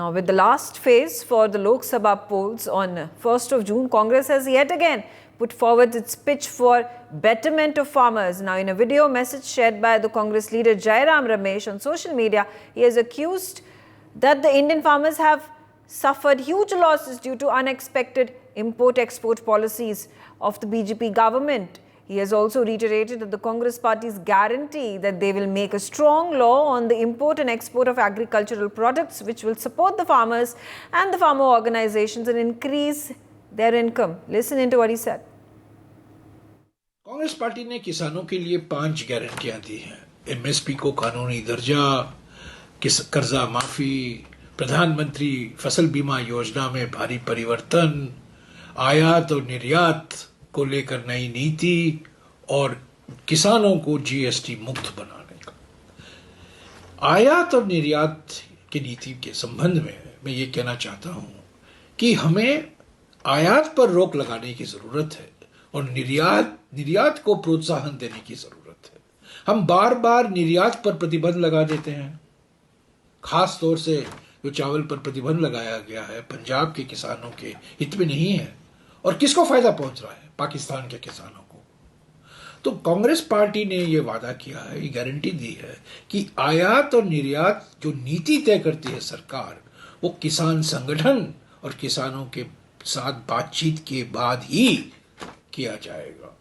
Now, with the last phase for the Lok Sabha polls on 1st of June, Congress has yet again put forward its pitch for betterment of farmers. Now, in a video message shared by the Congress leader Jairam Ramesh on social media, he has accused that the Indian farmers have suffered huge losses due to unexpected import-export policies of the BJP government. He has also reiterated that the Congress party's guarantee that they will make a strong law on the import and export of agricultural products which will support the farmers and the farmer organizations and increase their income. Listen into what he said. Congress party ने किसानों के लिए 5 गारंटियां दी हैं। MSP को कानूनी दर्जा, कर्जा माफी, प्रधानमंत्री फसल बीमा योजना में भारी परिवर्तन, आयात और निर्यात को लेकर नई नीति और किसानों को जीएसटी मुक्त बनाने का। आयात और निर्यात की नीति के संबंध में मैं ये कहना चाहता हूं कि हमें आयात पर रोक लगाने की जरूरत है और निर्यात को प्रोत्साहन देने की जरूरत है। हम बार बार निर्यात पर प्रतिबंध लगा देते हैं। खास तौर से जो चावल पर प्रतिबंध लगाया गया है पंजाब के किसानों के हित में नहीं है और किसको फायदा पहुंच रहा है? पाकिस्तान के किसानों को। तो कांग्रेस पार्टी ने यह वादा किया है, ये गारंटी दी है कि आयात और निर्यात जो नीति तय करती है सरकार, वो किसान संगठन और किसानों के साथ बातचीत के बाद ही किया जाएगा।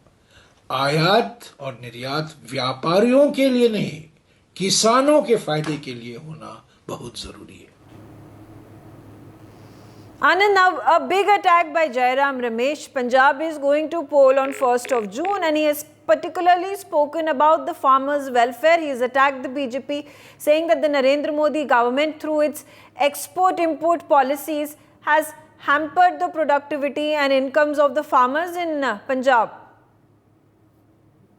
आयात और निर्यात व्यापारियों के लिए नहीं, किसानों के फायदे के लिए होना बहुत जरूरी है। Anand, now a big attack by Jairam Ramesh. Punjab is going to poll on 1st of June and he has particularly spoken about the farmers' welfare. He has attacked the BJP, saying that the Narendra Modi government through its export-import policies has hampered the productivity and incomes of the farmers in Punjab.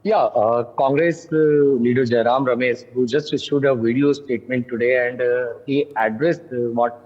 Yeah, Congress leader Jairam Ramesh, who just issued a video statement today, and he addressed what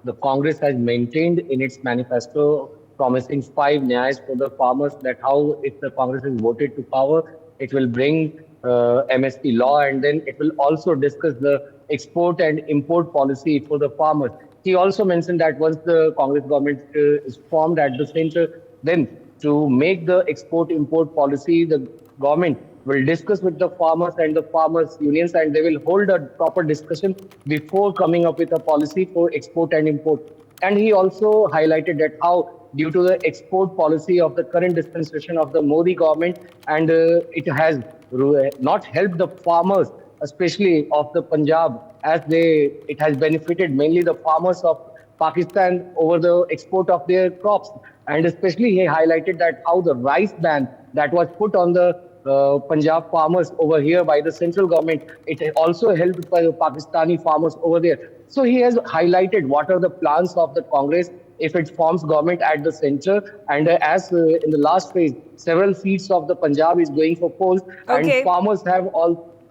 the Congress has maintained in its manifesto, promising 5 nyayas for the farmers, that how if the Congress is voted to power, it will bring MSP law, and then it will also discuss the export and import policy for the farmers. He also mentioned that once the Congress government is formed at the center, then to make the export-import policy, the government will discuss with the farmers and the farmers' unions, and they will hold a proper discussion before coming up with a policy for export and import. And he also highlighted that how, due to the export policy of the current dispensation of the Modi government, and it has not helped the farmers, especially of the Punjab, as it has benefited mainly the farmers of Pakistan over the export of their crops. And especially he highlighted that how the rice ban that was put on the Punjab farmers over here by the central government, it also helped by the Pakistani farmers over there. So he has highlighted what are the plans of the Congress if it forms government at the center. And as in the last phase, several seats of the Punjab is going for polls, and farmers have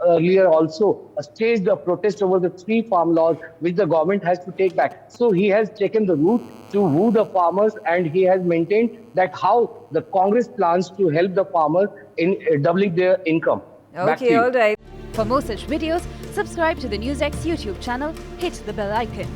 earlier also staged a protest over the 3 farm laws which the government has to take back. So he has taken the route to woo the farmers, and he has maintained that how the Congress plans to help the farmers in doubling their income. Okay, all right. For more such videos, subscribe to the NewsX YouTube channel, hit the bell icon.